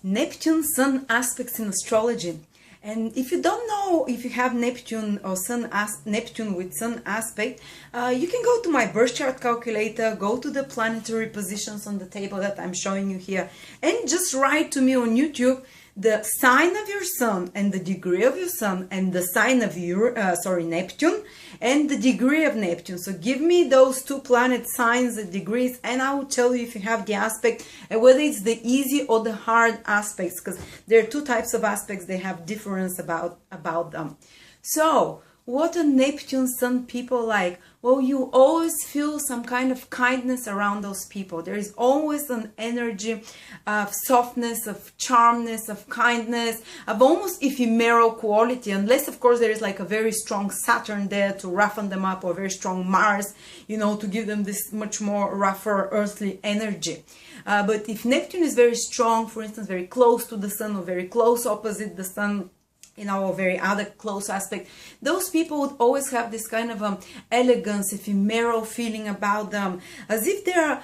Neptune Sun aspects in astrology. And if you don't know if you have Neptune or Neptune with Sun aspect, you can go to my birth chart calculator, go to the planetary positions on the table that I'm showing you here, and just write to me on YouTube the sign of your Sun and the degree of your Sun and the sign of your Neptune and the degree of Neptune. So give me those two planet signs, the degrees, and I will tell you if you have the aspect and whether it's the easy or the hard aspects, because there are two types of aspects. They have difference about them. So what are Neptune Sun people like? Well, you always feel some kind of kindness around those people. There is always an energy of softness, of charmness, of kindness, of almost ephemeral quality, unless of course there is like a very strong Saturn there to roughen them up, or very strong Mars, to give them this much more rougher earthly energy. But if Neptune is very strong, for instance, very close to the Sun or very close opposite the Sun, a very other close aspect, those people would always have this kind of elegance, ephemeral feeling about them, as if they're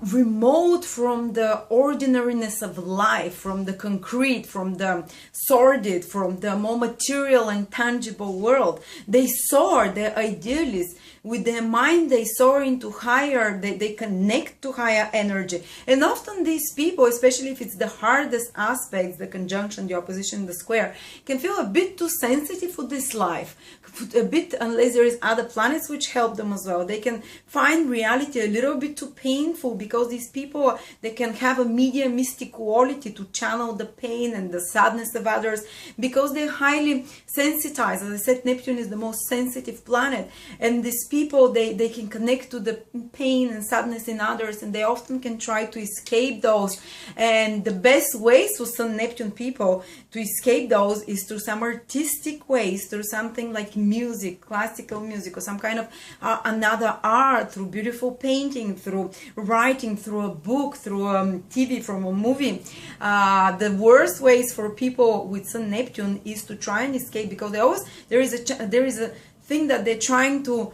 remote from the ordinariness of life, from the concrete, from the sordid, from the more material and tangible world. They soar, they're idealists. With their mind, they soar into higher, they connect to higher energy. And often these people, especially if it's the hardest aspects, the conjunction, the opposition, the square, can feel a bit too sensitive for this life. A bit, unless there is other planets which help them as well. They can find reality a little bit too painful, because these people, they can have a medium mystic quality to channel the pain and the sadness of others, because they're highly sensitized. As I said, Neptune is the most sensitive planet, and these people, they can connect to the pain and sadness in others, and they often can try to escape those. And the best ways for some Neptune people to escape those is through some artistic ways, through something like music, classical music, or some kind of another art, through beautiful painting, through writing, through a book, through TV, from a movie. The worst ways for people with Sun Neptune is to try and escape, because there is a thing that they're trying to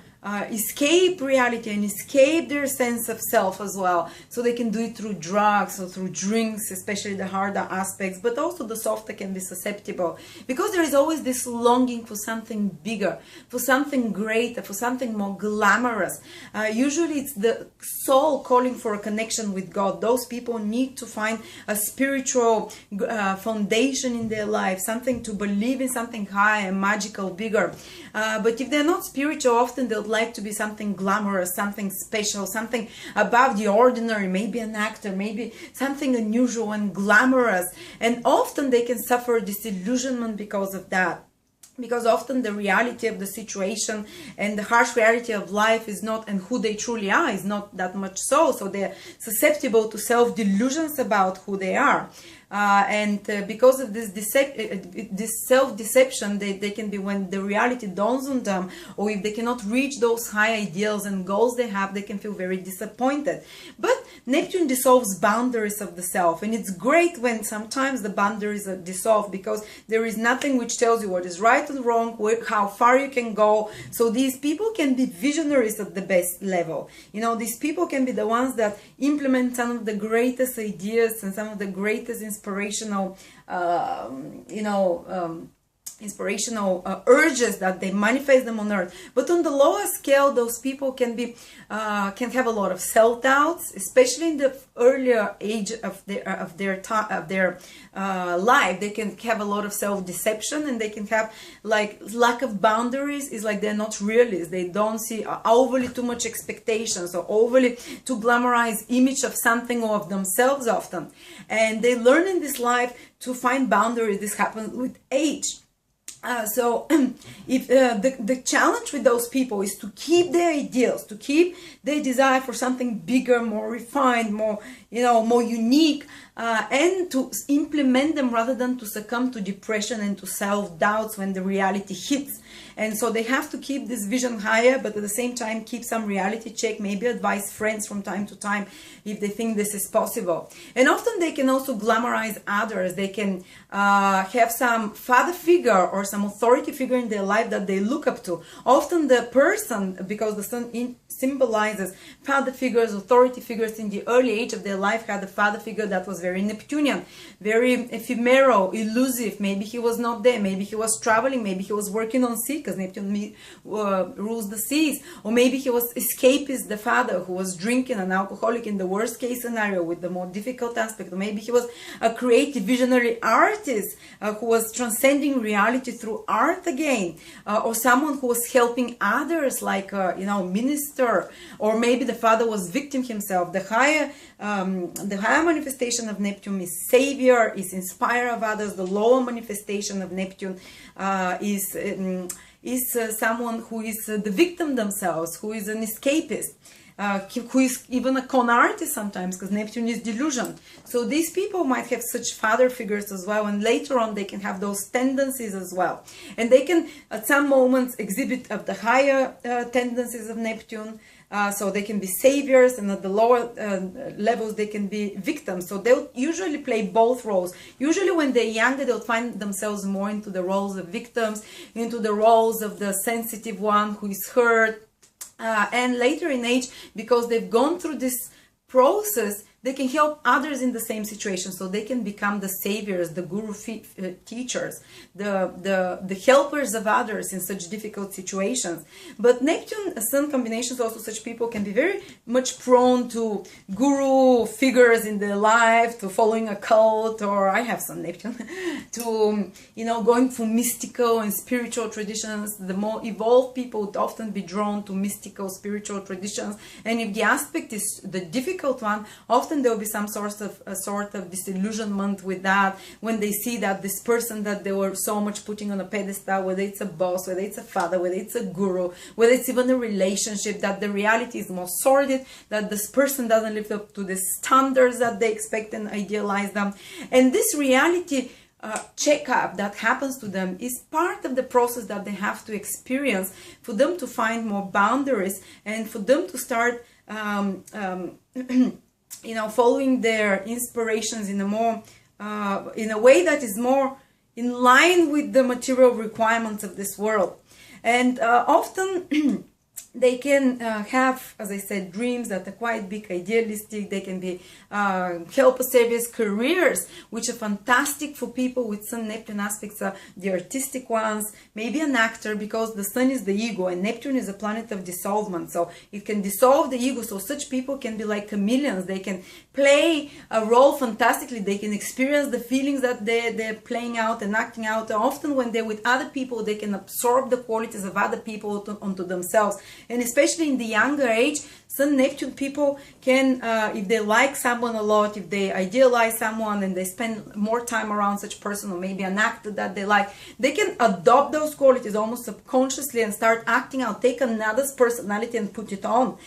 escape reality and escape their sense of self as well. So they can do it through drugs or through drinks, especially the harder aspects, but also the softer can be susceptible, because there is always this longing for something bigger, for something greater, for something more glamorous. Usually it's the soul calling for a connection with God. Those people need to find a spiritual foundation in their life, something to believe in, something high and magical, bigger. But if they're not spiritual, often they'll like to be something glamorous, something special, something above the ordinary, maybe an actor, maybe something unusual and glamorous. And often they can suffer disillusionment because of that. Because often the reality of the situation and the harsh reality of life is not, and who they truly are is not that much so. So they're susceptible to self-delusions about who they are. Because of this self-deception, they can be, when the reality dawns on them, or if they cannot reach those high ideals and goals they have, they can feel very disappointed. But Neptune dissolves boundaries of the self, and it's great when sometimes the boundaries are dissolved, because there is nothing which tells you what is right and wrong, how far you can go. So these people can be visionaries at the best level. These people can be the ones that implement some of the greatest ideas and some of the greatest inspirational urges, that they manifest them on earth. But on the lower scale, those people can have a lot of self-doubts, especially in the earlier age of their life. They can have a lot of self-deception, and they can have like lack of boundaries. Is like they're not realists. They don't see overly too much expectations, or overly too glamorized image of something or of themselves often. And they learn in this life to find boundaries. This happens with age. So if the challenge with those people is to keep their ideals, to keep their desire for something bigger, more refined, more unique, and to implement them rather than to succumb to depression and to self-doubts when the reality hits. And so they have to keep this vision higher, but at the same time keep some reality check, maybe advise friends from time to time if they think this is possible. And often they can also glamorize others. They can have some father figure or some authority figure in their life that they look up to. Often the person, because the sun symbolizes father figures, authority figures in the early age of their life, had a father figure that was very Neptunian, very ephemeral, elusive. Maybe he was not there, maybe he was traveling, maybe he was working on sea, because Neptune rules the seas, or maybe he was escapist, the father, who was drinking, an alcoholic in the worst case scenario with the more difficult aspect, or maybe he was a creative visionary artist who was transcending reality through art again, or someone who was helping others, like minister, or maybe the father was victim himself. The higher manifestation of Neptune is savior, is inspire of others. The lower manifestation of Neptune is someone who is the victim themselves, who is an escapist, who is even a con artist sometimes, because Neptune is delusion. So these people might have such father figures as well, and later on they can have those tendencies as well. And they can at some moments exhibit of the higher tendencies of Neptune, so they can be saviors, and at the lower levels they can be victims. So they'll usually play both roles. Usually when they're younger, they'll find themselves more into the roles of victims, into the roles of the sensitive one who is hurt. And later in age, because they've gone through this process, they can help others in the same situation. So they can become the saviors, the guru teachers, the helpers of others in such difficult situations. But Neptune Sun combinations, also such people can be very much prone to guru figures in their life, to following a cult, or I have some Neptune, to going for mystical and spiritual traditions. The more evolved people would often be drawn to mystical spiritual traditions. And if the aspect is the difficult one, often there will be some sort of disillusionment with that, when they see that this person that they were so much putting on a pedestal, whether it's a boss, whether it's a father, whether it's a guru, whether it's even a relationship, that the reality is more sordid, that this person doesn't live up to the standards that they expect and idealize them. And this reality checkup that happens to them is part of the process that they have to experience for them to find more boundaries, and for them to start following their inspirations in a more in a way that is more in line with the material requirements of this world. And often they can have, as I said, dreams that are quite big, idealistic. They can be helper service careers, which are fantastic for people with Sun Neptune aspects, the artistic ones, maybe an actor, because the Sun is the ego and Neptune is a planet of dissolvement. So it can dissolve the ego. So such people can be like chameleons. They can play a role fantastically. They can experience the feelings that they're playing out and acting out. Often when they're with other people, they can absorb the qualities of other people onto themselves. And especially in the younger age, Sun Neptune people can, if they like someone a lot, if they idealize someone and they spend more time around such person, or maybe an actor that they like, they can adopt those qualities almost subconsciously and start acting out, take another's personality and put it on.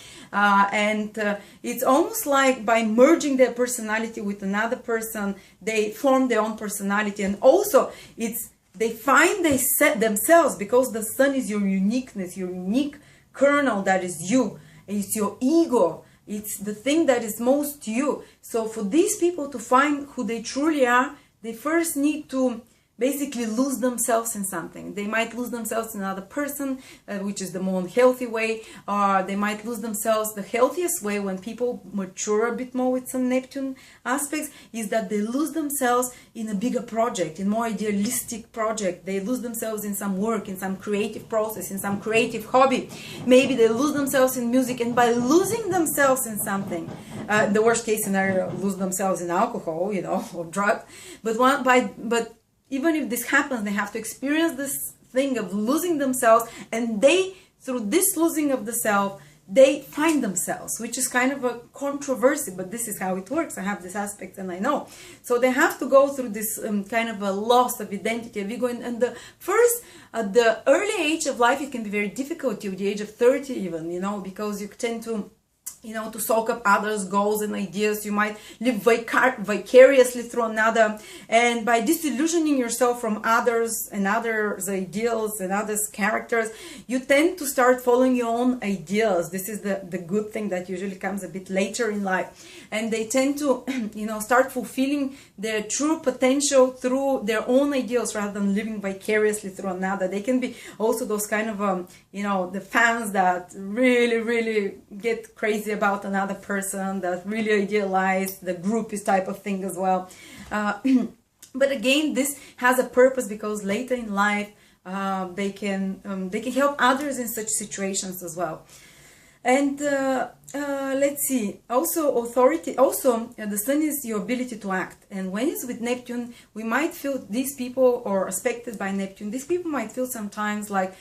It's almost like by merging their personality with another person, they form their own personality. And also they find they set themselves, because the Sun is your uniqueness, your unique kernel that is you. It's your ego. It's the thing that is most you. So for these people to find who they truly are, they first need to basically lose themselves in something. They might lose themselves in another person, which is the more unhealthy way, or they might lose themselves. The healthiest way, when people mature a bit more with some Neptune aspects, is that they lose themselves in a bigger project, in more idealistic project. They lose themselves in some work, in some creative process, in some creative hobby. Maybe they lose themselves in music, and by losing themselves in something, the worst case scenario, lose themselves in alcohol, or drugs. But even if this happens, they have to experience this thing of losing themselves, and through this losing of the self, they find themselves, which is kind of a controversy, but this is how it works. I have this aspect and I know. So they have to go through this kind of a loss of identity, of ego. And at the early age of life, it can be very difficult, till the age of 30 even, because you tend to to soak up others' goals and ideas. You might live vicariously through another, and by disillusioning yourself from others and others' ideals and others' characters, you tend to start following your own ideas. This is the good thing that usually comes a bit later in life, and they tend to start fulfilling their true potential through their own ideals rather than living vicariously through another. They can be also those kind of the fans that really get crazy about another person, that really idealize the groupie type of thing as well. But again, this has a purpose, because later in life they can help others in such situations as well. And let's see, also authority, also the sun is your ability to act, and when it's with Neptune, we might feel these people, or aspected by Neptune, these people might feel sometimes like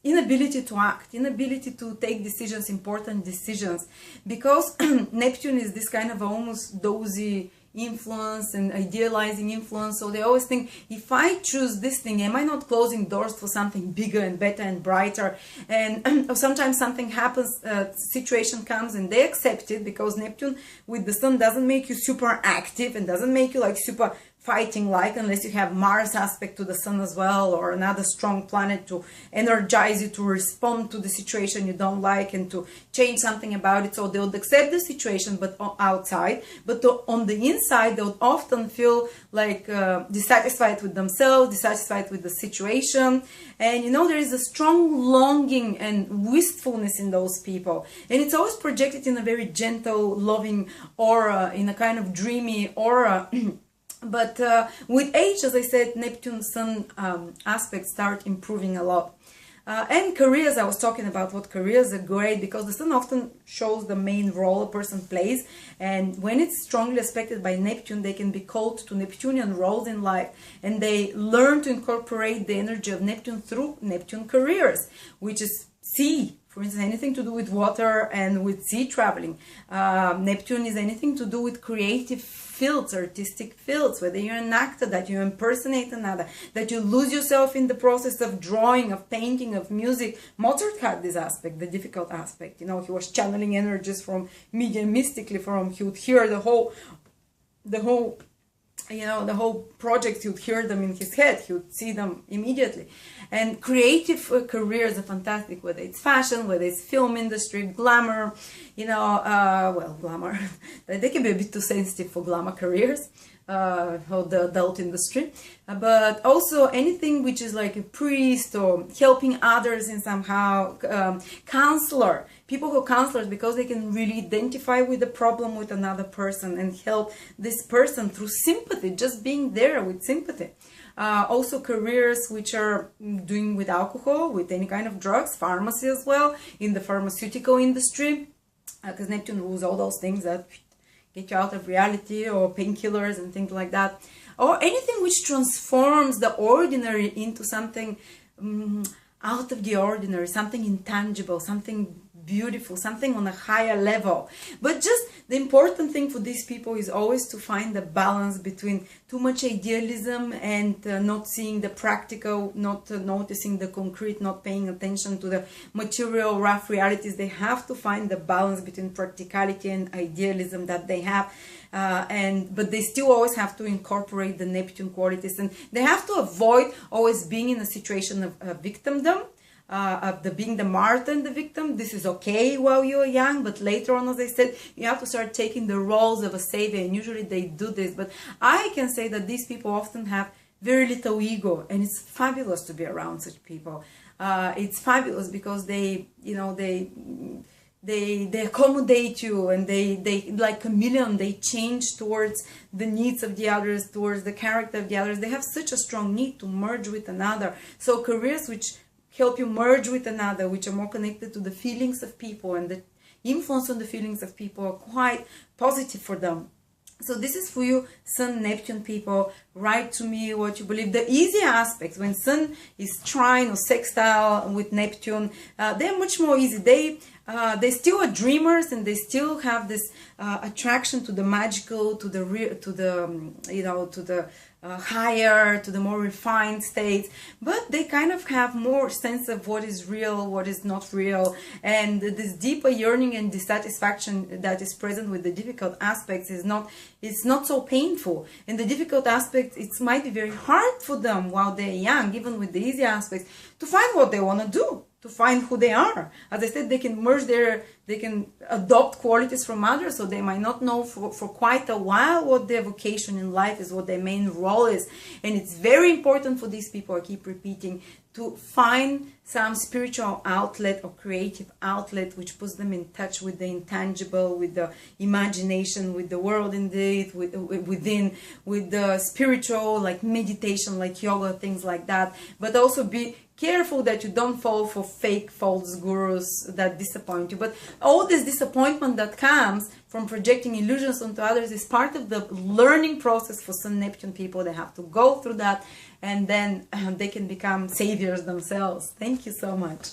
inability to act, inability to take decisions, important decisions, because Neptune is this kind of almost dozy influence and idealizing influence. So they always think, if I choose this thing, am I not closing doors for something bigger and better and brighter? And sometimes something happens, situation comes, and they accept it, because Neptune with the sun doesn't make you super active and doesn't make you like super fighting like, unless you have Mars aspect to the sun as well, or another strong planet to energize you to respond to the situation you don't like and to change something about it. So they'll accept the situation, but outside, but on the inside they'll often feel like dissatisfied with themselves, dissatisfied with the situation, and there is a strong longing and wistfulness in those people, and it's always projected in a very gentle, loving aura, in a kind of dreamy aura. But with age, as I said, Neptune Sun aspects start improving a lot. And careers, I was talking about what careers are great, because the sun often shows the main role a person plays, and when it's strongly aspected by Neptune, they can be called to Neptunian roles in life, and they learn to incorporate the energy of Neptune through Neptune careers, which is sea. For instance, anything to do with water and with sea traveling. Neptune is anything to do with creative fields, artistic fields, whether you're an actor, that you impersonate another, that you lose yourself in the process of drawing, of painting, of music. Mozart had this aspect, the difficult aspect. He was channeling energies from mediumistically, he would hear the whole project, he would hear them in his head, he would see them immediately. And creative careers are fantastic, whether it's fashion, whether it's film industry, glamour, glamour, they can be a bit too sensitive for glamour careers, or the adult industry, but also anything which is like a priest or helping others in somehow, counselor, people who are counselors, because they can really identify with the problem with another person and help this person through sympathy, just being there with sympathy. Also careers which are doing with alcohol, with any kind of drugs, pharmacy as well, in the pharmaceutical industry, because Neptune rules all those things that get you out of reality, or painkillers and things like that, or anything which transforms the ordinary into something out of the ordinary, something intangible, something beautiful, something on a higher level. But just the important thing for these people is always to find the balance between too much idealism and not seeing the practical, not noticing the concrete, not paying attention to the material rough realities. They have to find the balance between practicality and idealism that they have, but they still always have to incorporate the Neptune qualities, and they have to avoid always being in a situation of victimdom, of being the martyr and the victim. This is okay while you're young, but later on, as I said, you have to start taking the roles of a savior, and usually they do this. But I can say that these people often have very little ego, and it's fabulous to be around such people. It's fabulous because they accommodate you, and they like chameleon, they change towards the needs of the others, towards the character of the others. They have such a strong need to merge with another. So careers which help you merge with another, which are more connected to the feelings of people, and the influence on the feelings of people are quite positive for them. So this is for you, Sun Neptune people. Write to me what you believe. The easy aspects, when Sun is trine or sextile with Neptune, they're much more easy. They they still are dreamers, and they still have this attraction to the magical, to the real, to the to the higher, to the more refined states, but they kind of have more sense of what is real, what is not real, and this deeper yearning and dissatisfaction that is present with the difficult aspects is not, it's not so painful. In the difficult aspects, it might be very hard for them while they're young, even with the easy aspects, to find what they want to do, to find who they are. As I said, they can merge they can adopt qualities from others, so they might not know for quite a while what their vocation in life is, what their main role is. And it's very important for these people, I keep repeating, to find some spiritual outlet or creative outlet which puts them in touch with the intangible, with the imagination, with the world indeed, with the spiritual, like meditation, like yoga, things like that. But also be careful that you don't fall for fake false gurus that disappoint you. But all this disappointment that comes from projecting illusions onto others is part of the learning process for some Neptune people. They have to go through that, and then they can become saviors themselves. Thank you so much.